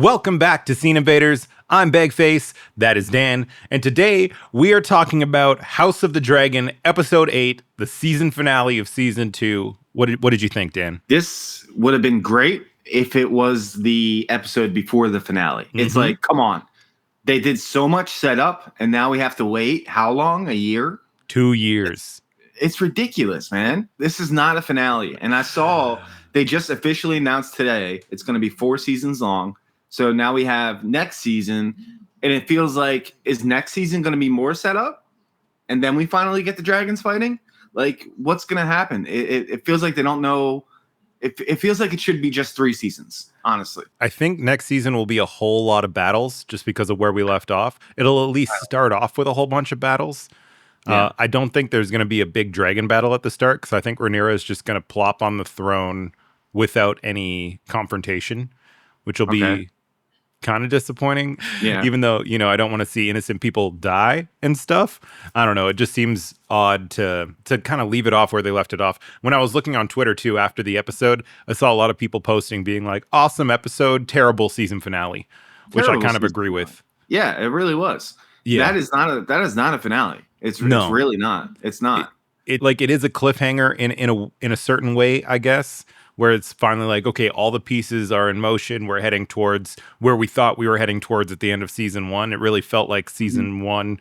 Welcome back to Scene Invaders. I'm Bagface, that is Dan, and today we are talking about House of the Dragon, Episode 8, the season finale of Season 2. What did you think, Dan? This would have been great if it was the episode before the finale. It's like, come on. They did so much setup, and now we have to wait. How long? A year? 2 years. It's ridiculous, man. This is not a finale. And I saw they just officially announced today it's going to be 4 seasons long. So now we have next season, and it feels like, is next season going to be more setup? And then we finally get the dragons fighting? Like, what's going to happen? It feels like they don't know. It feels like it should be just 3 seasons, honestly. I think next season will be a whole lot of battles just because of where we left off. It'll at least start off with a whole bunch of battles. Yeah. I don't think there's going to be a big dragon battle at the start because I think Rhaenyra is just going to plop on the throne without any confrontation, which will be kind of disappointing. Yeah. Even though, I don't want to see innocent people die and stuff. I don't know. It just seems odd to kind of leave it off where they left it off. When I was looking on Twitter too after the episode, I saw a lot of people posting being like, awesome episode, terrible season finale, which I kind of agree with. Yeah, it really was. Yeah. That is not a finale. It's really not. It's not. It is a cliffhanger in a certain way, I guess, where it's finally like, okay, all the pieces are in motion. We're heading towards where we thought we were heading towards at the end of season 1. It really felt like season 1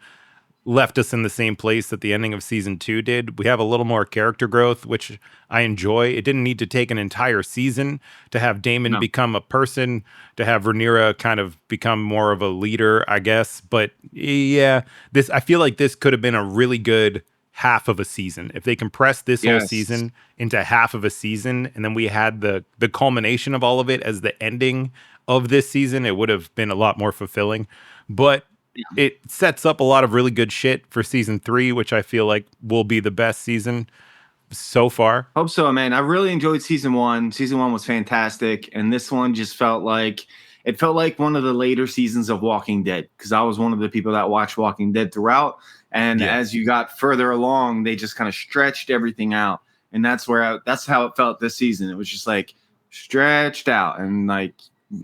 left us in the same place that the ending of season 2 did. We have a little more character growth, which I enjoy. It didn't need to take an entire season to have Daemon become a person, to have Rhaenyra kind of become more of a leader, I guess. But yeah, I feel like this could have been a really good half of a season if they compressed this whole season into half of a season, and then we had the culmination of all of it as the ending of this season. It would have been a lot more fulfilling, but it sets up a lot of really good shit for season 3, which I feel like will be the best season so far. Hope so, man. I really enjoyed season 1. Season 1 was fantastic, and this one just felt like one of the later seasons of Walking Dead, because I was one of the people that watched Walking Dead throughout. And as you got further along, they just kind of stretched everything out. And that's how it felt this season. It was just like stretched out, and like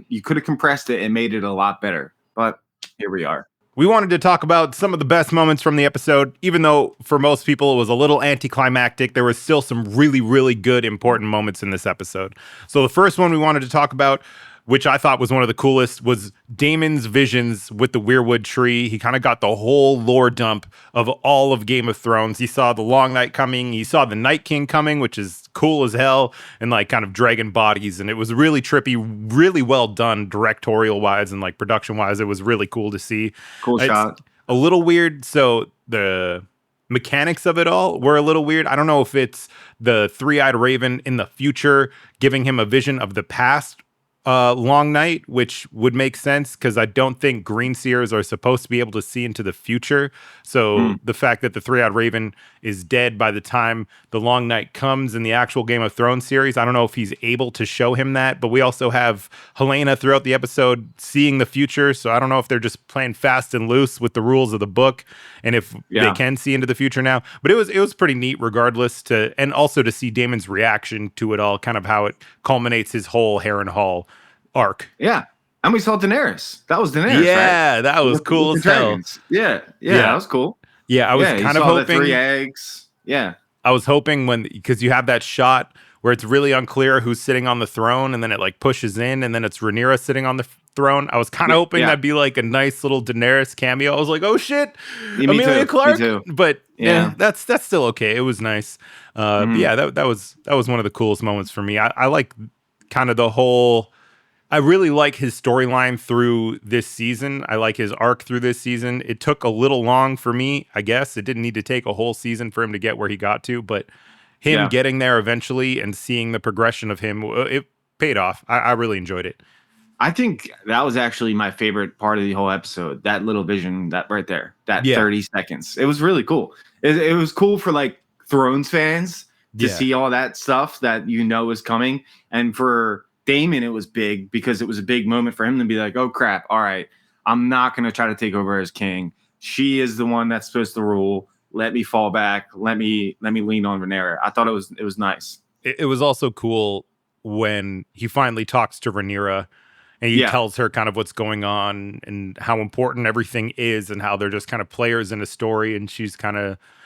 you could have compressed it and made it a lot better. But here we are. We wanted to talk about some of the best moments from the episode. Even though for most people it was a little anticlimactic, there was still some really, really good, important moments in this episode. So the first one we wanted to talk about, which I thought was one of the coolest, was Daemon's visions with the Weirwood tree. He kind of got the whole lore dump of all of Game of Thrones. He saw the Long Night coming. He saw the Night King coming, which is cool as hell, and like kind of dragon bodies. And it was really trippy, really well done directorial wise and like production wise. It was really cool to see. Cool shot. A little weird. So the mechanics of it all were a little weird. I don't know if it's the three-eyed raven in the future giving him a vision of the past Long Night, which would make sense because I don't think green seers are supposed to be able to see into the future. So the fact that the three-eyed raven is dead by the time the Long Night comes in the actual Game of Thrones series, I don't know if he's able to show him that. But we also have Helena throughout the episode seeing the future, so I don't know if they're just playing fast and loose with the rules of the book and if they can see into the future now. But it was pretty neat regardless, and also to see Daemon's reaction to it all, kind of how it culminates his whole Harrenhal arc. Yeah. And we saw Daenerys. That was Daenerys, right? Yeah, that was cool as hell. Yeah, that was cool. Yeah, I was kind of hoping the 3 eggs. Yeah. I was hoping because you have that shot where it's really unclear who's sitting on the throne, and then it like pushes in, and then it's Rhaenyra sitting on the throne. I was kind of hoping that'd be like a nice little Daenerys cameo. I was like, oh shit, Emilia Clarke. Me too. But yeah, that's still okay. It was nice. Yeah, that was one of the coolest moments for me. I like kind of the whole. I really like his storyline through this season. I like his arc through this season. It took a little long for me, I guess. It didn't need to take a whole season for him to get where he got to, but him getting there eventually and seeing the progression of him, it paid off. I really enjoyed it. I think that was actually my favorite part of the whole episode. That little vision, that right there, that 30 seconds. It was really cool. It was cool for like Thrones fans to see all that stuff that is coming, and for Daemon, it was big because it was a big moment for him to be like, oh crap, all right, I'm not going to try to take over as king. She is the one that's supposed to rule. Let me fall back. Let me lean on Rhaenyra. I thought it was nice. It was also cool when he finally talks to Rhaenyra And he tells her kind of what's going on and how important everything is and how they're just kind of players in a story. And she's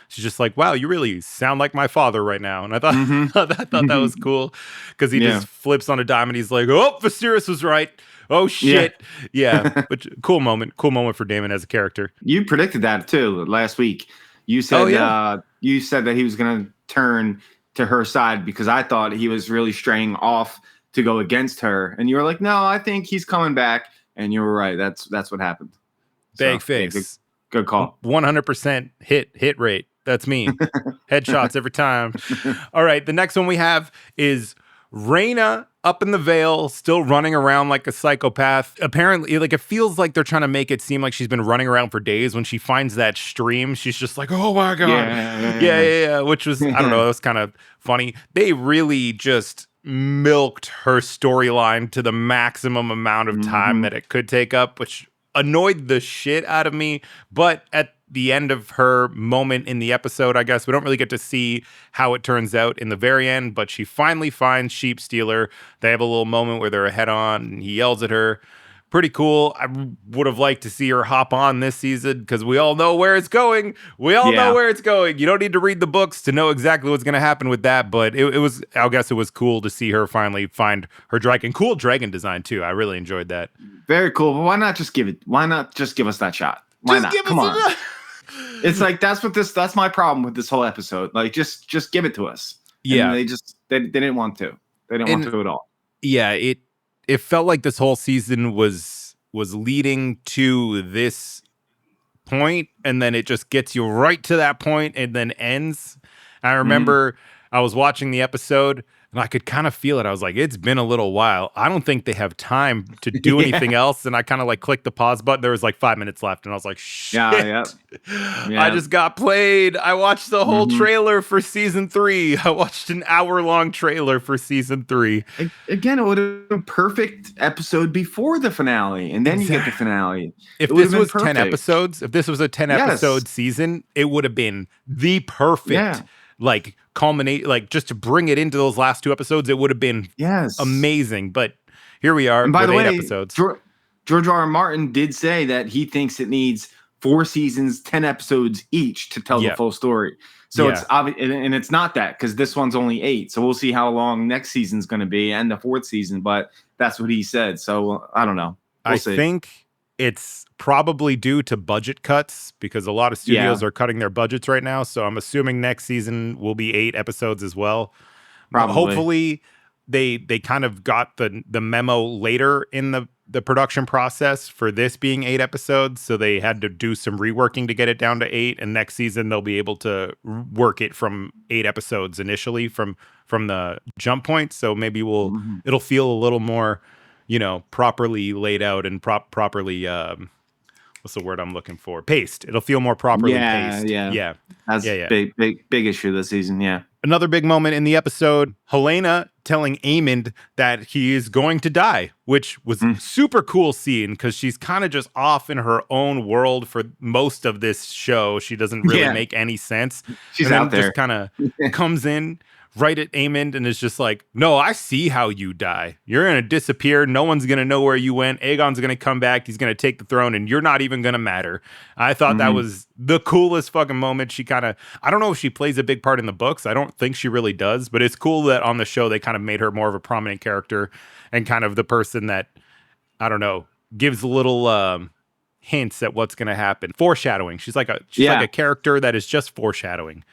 just like, wow, you really sound like my father right now. And I thought, I thought that was cool because he just flips on a dime and he's like, oh, Viserys was right. Oh, shit. Yeah. Which cool moment for Daemon as a character. You predicted that too last week. You said, you said that he was going to turn to her side because I thought he was really straying off to go against her, and you were like, "No, I think he's coming back." And you were right. That's what happened. Big face. Good call. 100% hit rate. That's me. Headshots every time. All right, the next one we have is Raina up in the Vale, still running around like a psychopath. Apparently, like it feels like they're trying to make it seem like she's been running around for days. When she finds that stream, she's just like, "Oh my god, yeah." Which was, I don't know, that was kind of funny. They really just milked her storyline to the maximum amount of time that it could take up, which annoyed the shit out of me. But at the end of her moment in the episode, I guess we don't really get to see how it turns out in the very end, but she finally finds Sheep Stealer. They have a little moment where they're head on and he yells at her. Pretty cool. I would have liked to see her hop on this season because we all know where it's going. We all know where it's going. You don't need to read the books to know exactly what's going to happen with that, but it was, I guess it was cool to see her finally find her dragon. Cool dragon design too. I really enjoyed that. Very cool. But why not just give us that shot? Why not? Come on. It's like that's my problem with this whole episode. Like just give it to us. Yeah. And they didn't want to. They didn't want to at all. Yeah, it felt like this whole season was leading to this point, and then it just gets you right to that point and then ends. I remember I was watching the episode and I could kind of feel it. I was like, it's been a little while. I don't think they have time to do anything else. And I kind of like clicked the pause button. There was like 5 minutes left. And I was like, shit. I just got played. I watched the whole trailer for season 3. I watched an hour-long trailer for season 3. Again, it would have been a perfect episode before the finale. And then you get the finale. If this was 10 episodes, if this was a 10 episode season, it would have been the perfect like culminate, like just to bring it into those last 2 episodes, it would have been amazing. But here we are. And by the way, 8 episodes. George R. R. Martin did say that he thinks it needs 4 seasons, 10 episodes each to tell the full story. So it's obvious, and it's not that because this one's only 8. So we'll see how long next season's going to be and the 4th season. But that's what he said. So I don't know. We'll see. Think it's probably due to budget cuts because a lot of studios are cutting their budgets right now. So I'm assuming next season will be 8 episodes as well. Probably. Hopefully they kind of got the memo later in the production process for this being 8 episodes. So they had to do some reworking to get it down to 8. And next season they'll be able to work it from 8 episodes initially from the jump point. So maybe it'll feel a little more, properly laid out and properly, what's the word I'm looking for? Paced. It'll feel more properly paced. Yeah. That's big issue this season. Yeah. Another big moment in the episode, Helena telling Aemond that he is going to die, which was super cool scene because she's kind of just off in her own world for most of this show. She doesn't really make any sense. She's out there. Just kind of comes in right at Aemond and is just like, no, I see how you die. You're going to disappear. No one's going to know where you went. Aegon's going to come back. He's going to take the throne and you're not even going to matter. I thought that was the coolest fucking moment. She kind of, I don't know if she plays a big part in the books. I don't think she really does, but it's cool that on the show they kind of made her more of a prominent character and kind of the person that, I don't know, gives little hints at what's going to happen. Foreshadowing. She's like a character that is just foreshadowing.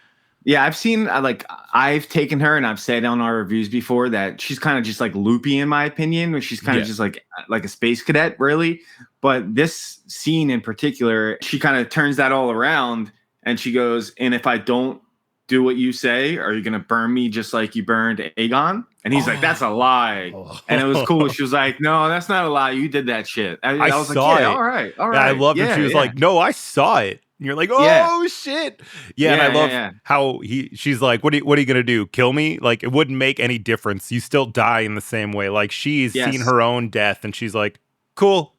Yeah, I've taken her and I've said on our reviews before that she's kind of just like loopy in my opinion, or she's kind of just like a space cadet, really. But this scene in particular, she kind of turns that all around and she goes, and if I don't do what you say, are you going to burn me just like you burned Aegon? And he's like, that's a lie. And it was cool. She was like, no, that's not a lie. You did that shit. I was saw like, it. All right. I loved it. She was like, no, I saw it. And you're like, oh shit. Yeah, and I love how she's like, what are you gonna do? Kill me? Like, it wouldn't make any difference. You still die in the same way. Like, she's seen her own death and she's like, cool,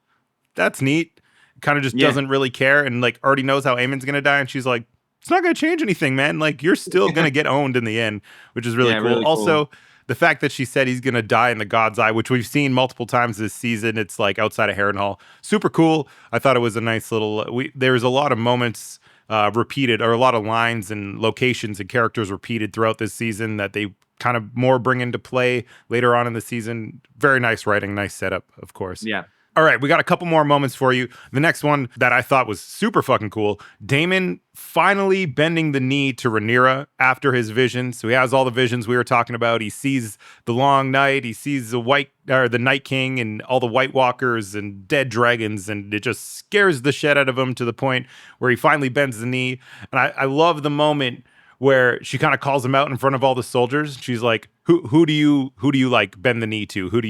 that's neat. Kind of just doesn't really care and like already knows how Aemond's gonna die, and she's like, it's not gonna change anything, man. Like, you're still gonna get owned in the end, which is really cool. Really also, cool. the fact that she said he's gonna die in the God's Eye, which we've seen multiple times this season. It's like outside of Harrenhal, super cool. I thought it was a nice little. There's a lot of moments repeated, or a lot of lines and locations and characters repeated throughout this season that they kind of more bring into play later on in the season. Very nice writing, nice setup, of course. Yeah. All right, we got a couple more moments for you. The next one that I thought was super fucking cool, Daemon finally bending the knee to Rhaenyra after his vision. So he has all the visions we were talking about. He sees the long night, he sees the Night King and all the White Walkers and dead dragons, and it just scares the shit out of him to the point where he finally bends the knee. And I love the moment where she kind of calls him out in front of all the soldiers. She's like, who do you like bend the knee to? Who do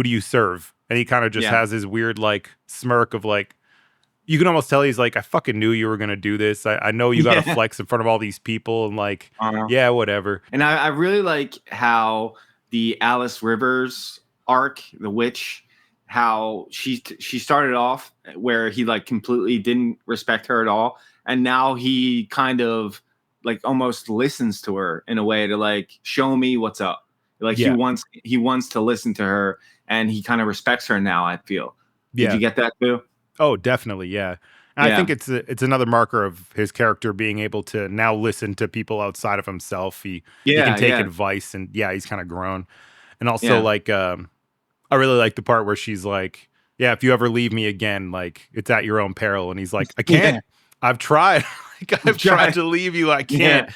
you serve? And he kind of just has his weird like smirk of like, you can almost tell he's like, I fucking knew you were going to do this. I know you got to flex in front of all these people and like, yeah, whatever. And I really like how the Alice Rivers arc, the witch, how she started off where he like completely didn't respect her at all. And now he kind of like almost listens to her in a way to like, show me what's up. Like he wants to listen to her, and he kind of respects her now, I feel. Did you get that too? Oh, definitely, yeah. And I think it's another marker of his character being able to now listen to people outside of himself. He can take advice, and he's kind of grown. And also like I really like the part where she's like, yeah, if you ever leave me again, like it's at your own peril. And he's like, I can't. I've tried. I've tried to leave you. I can't.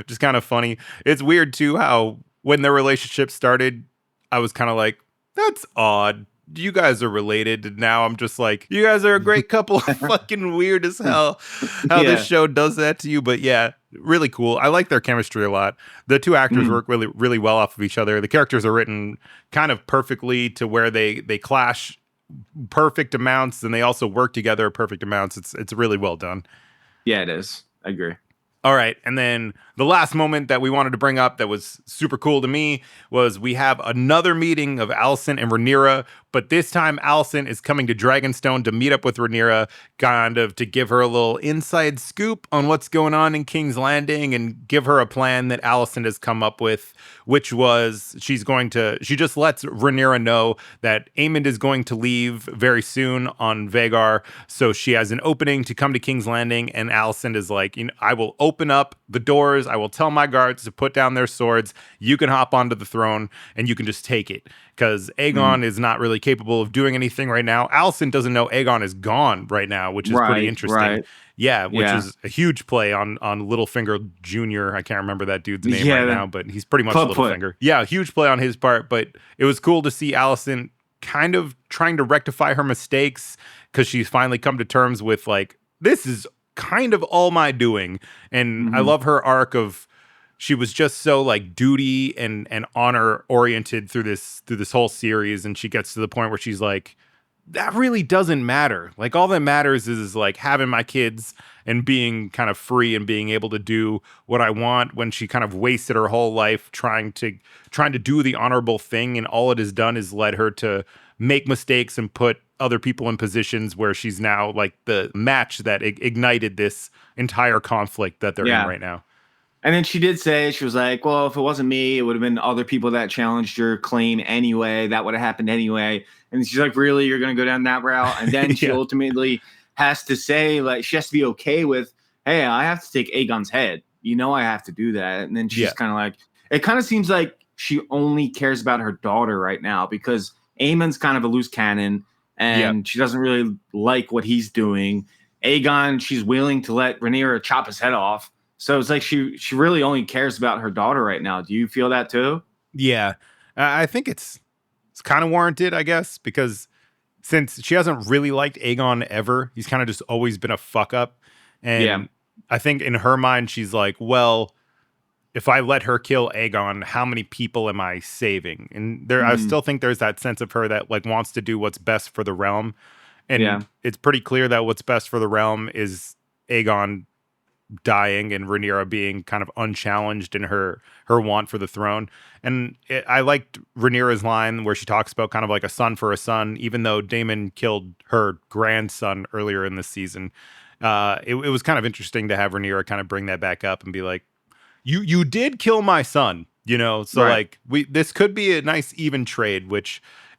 Just kind of funny. It's weird too how when their relationship started, I was kind of like, that's odd. You guys are related. And now I'm just like, you guys are a great couple. Fucking weird as hell how this show does that to you. But yeah, really cool. I like their chemistry a lot. The two actors work really, really well off of each other. The characters are written kind of perfectly to where they clash perfect amounts, and they also work together perfect amounts. It's really well done. Yeah, it is. I agree. All right. And then the last moment that we wanted to bring up that was super cool to me was we have another meeting of Alicent and Rhaenyra, but this time Alicent is coming to Dragonstone to meet up with Rhaenyra, kind of to give her a little inside scoop on what's going on in King's Landing and give her a plan that Alicent has come up with, which was she just lets Rhaenyra know that Aemond is going to leave very soon on Vhagar, so she has an opening to come to King's Landing, and Alicent is like, I will open up the doors, I will tell my guards to put down their swords, you can hop onto the throne and you can just take it, because Aegon is not really capable of doing anything right now. Alicent doesn't know Aegon is gone right now, which is pretty interesting. Right. Yeah, which is a huge play on Littlefinger Jr. I can't remember that dude's name right now, but he's pretty much Littlefinger. Yeah, huge play on his part, but it was cool to see Alicent kind of trying to rectify her mistakes, because she's finally come to terms with like, this is kind of all my doing. And I love her arc of, she was just so like duty and honor oriented through this whole series, and she gets to the point where she's like, that really doesn't matter. Like all that matters is like having my kids and being kind of free and being able to do what I want, when she kind of wasted her whole life trying to do the honorable thing, and all it has done is led her to make mistakes and put other people in positions where she's now like the match that ignited this entire conflict that they're in right now. And then she did say, she was like, well, if it wasn't me, it would have been other people that challenged your claim anyway. That would have happened anyway. And she's like, really? You're going to go down that route? And then she ultimately has to say, like, she has to be okay with, hey, I have to take Aegon's head. I have to do that. And then she's kind of like, it kind of seems like she only cares about her daughter right now, because Aemond's kind of a loose cannon, and she doesn't really like what he's doing. Aegon, she's willing to let Rhaenyra chop his head off. So it's like she really only cares about her daughter right now. Do you feel that too? Yeah, I think it's kind of warranted, I guess, because since she hasn't really liked Aegon ever, he's kind of just always been a fuck up. And I think in her mind, she's like, well, if I let her kill Aegon, how many people am I saving? And I still think there's that sense of her that like wants to do what's best for the realm. And it's pretty clear that what's best for the realm is Aegon dying and Rhaenyra being kind of unchallenged in her want for the throne. And I liked Rhaenyra's line where she talks about kind of like a son for a son, even though Daemon killed her grandson earlier in this season. It was kind of interesting to have Rhaenyra kind of bring that back up and be like, you did kill my son, So Right. like this could be a nice even trade,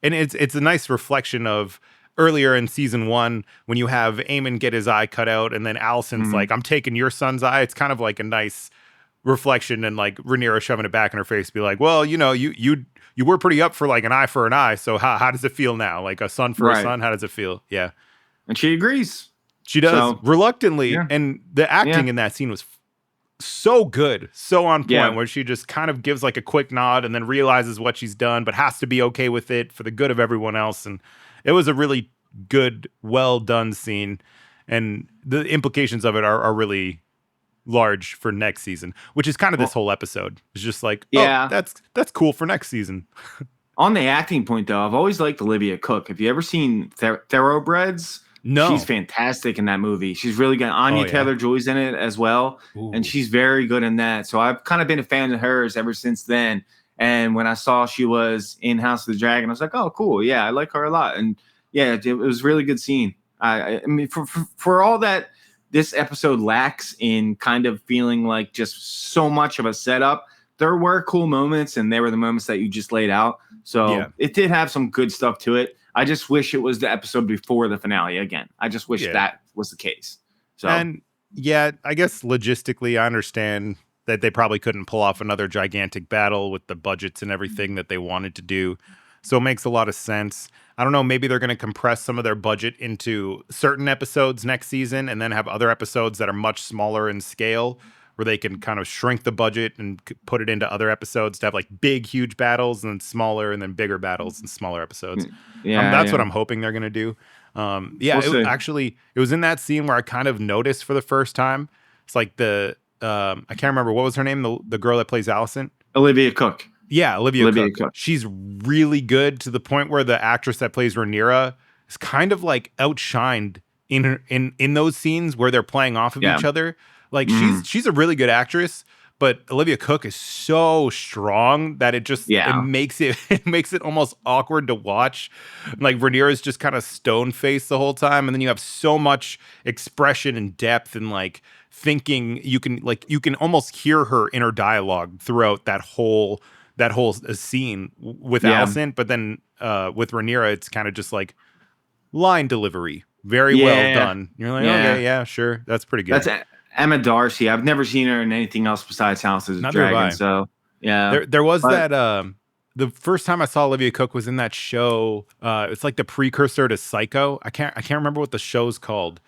and it's a nice reflection of earlier in season 1 when you have Aemond get his eye cut out and then Alicent's Mhm. like, I'm taking your son's eye. It's kind of like a nice reflection, and like Rhaenyra shoving it back in her face, be like, well, you were pretty up for like an eye for an eye. So how does it feel now? Like a son for a Right. son? How does it feel? Yeah. And she agrees. She does So, reluctantly. yeah. And the Yeah. acting in that scene was so good, so on point, Yeah. where she just kind of gives like a quick nod and then realizes what she's done, but has to be okay with it for the good of everyone else. And it was a really good, well done scene. And the implications of it are really large for next season, which is kind of this Well, whole episode. It's just like, oh, yeah. that's cool for next season. On the acting point, though, I've always liked Olivia Cook. Have you ever seen Thoroughbreds? She's No. fantastic in that movie. She's really good. Oh Anya yeah. Taylor-Joy's in it as well, and Ooh. she's very good in that. So I've kind of been a fan of hers ever since then. And when I saw she was in House of the Dragon, I was like, oh, cool. Yeah, I like her a lot. And yeah, it was a really good scene. I mean, for all that this episode lacks in kind of feeling like just so much of a setup, there were cool moments, and they were the moments that you just laid out. Yeah. So it did have some good stuff to it. I just wish it was the episode before the finale again. I just wish Yeah. that was the case. So, And yeah, I guess logistically, I understand that they probably couldn't pull off another gigantic battle with the budgets and everything that they wanted to do. So it makes a lot of sense. I don't know, maybe they're going to compress some of their budget into certain episodes next season and then have other episodes that are much smaller in scale, where they can kind of shrink the budget and put it into other episodes to have like big, huge battles and then smaller and then bigger battles and smaller episomes. yeah, That's what yeah. I'm hoping they're going to do. Yeah, We'll see. it was in that scene where I kind of noticed for the first time. It's like I can't remember what was her name, the girl that plays Allison. Olivia Cook. Yeah, Olivia Olivia Cook. Cook. She's really good to the point where the actress that plays Rhaenyra is kind of like outshined in those scenes where they're playing off of Yeah. each other. Like Mhm. she's a really good actress, but Olivia Cook is so strong that it Yeah. makes it makes it almost awkward to watch. Like Rhaenyra is just kind of stone faced the whole time, and then you have so much expression and depth and like thinking. You can almost hear her inner dialogue throughout that whole scene with Yeah. Alicent, but then with Rhaenyra, it's kind of just like line delivery, very well Yeah. done. You're like, Yeah. okay, yeah, sure, that's pretty good. That's Emma Darcy. I've never seen her in anything else besides House of the Neither have I. Dragon. So yeah, There was But- that. The first time I saw Olivia Cook was in that show. It's like the precursor to Psycho. I can't remember what the show's called.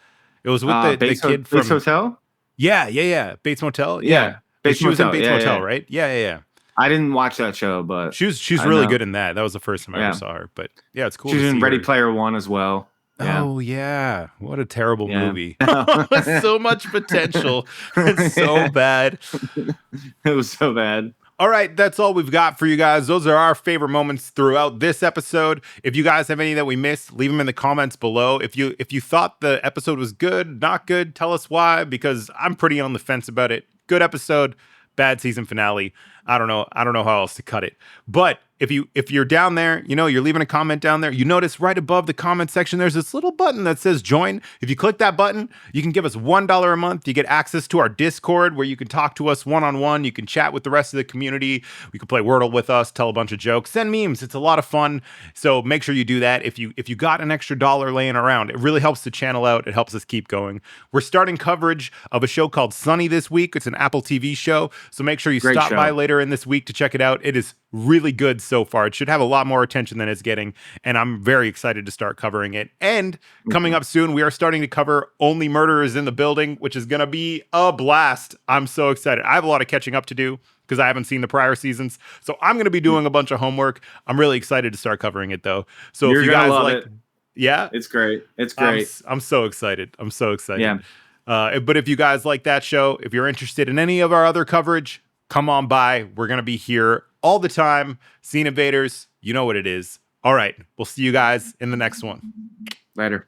It was with the kid from Bates Hotel. yeah, Bates Motel. Yeah, Yeah, Bates she was in Motel. Bates Yeah, Motel, yeah. right? Yeah. I didn't watch that show, but She's I really know. good in that. That was the first time I Yeah. ever saw her. But yeah, it's cool. she was to in see Ready her. Player One as well. Yeah. Oh yeah, what a terrible Yeah. movie. So much potential. It's so bad. It was so bad. All right, that's all we've got for you guys. Those are our favorite moments throughout this episode. If you guys have any that we missed, leave them in the comments below. If you thought the episode was good, not good, tell us why, because I'm pretty on the fence about it. Good episode, bad season finale. I don't know how else to cut it. But if you're down there, you're leaving a comment down there, you notice right above the comment section, there's this little button that says join. If you click that button, you can give us $1 a month. You get access to our Discord where you can talk to us one-on-one. You can chat with the rest of the community. We can play Wordle with us, tell a bunch of jokes, send memes. It's a lot of fun. So make sure you do that. If you got an extra dollar laying around, it really helps the channel out. It helps us keep going. We're starting coverage of a show called Sunny this week. It's an Apple TV show. So make sure you Great stop show. by later in this week to check it out. It is really good so far. It should have a lot more attention than it's getting, and I'm very excited to start covering it. And coming up soon, we are starting to cover Only Murderers in the Building, which is going to be a blast. I'm so excited. I have a lot of catching up to do because I haven't seen the prior seasons, so I'm going to be doing a bunch of homework. I'm really excited to start covering it, though. So You're if you gonna guys love like, it. yeah, It's great. It's great. I'm so excited. I'm so excited. Yeah. But if you guys like that show, if you're interested in any of our other coverage, come on by. We're going to be here all the time. Scene Invaders, you know what it is. All right. We'll see you guys in the next one. Later.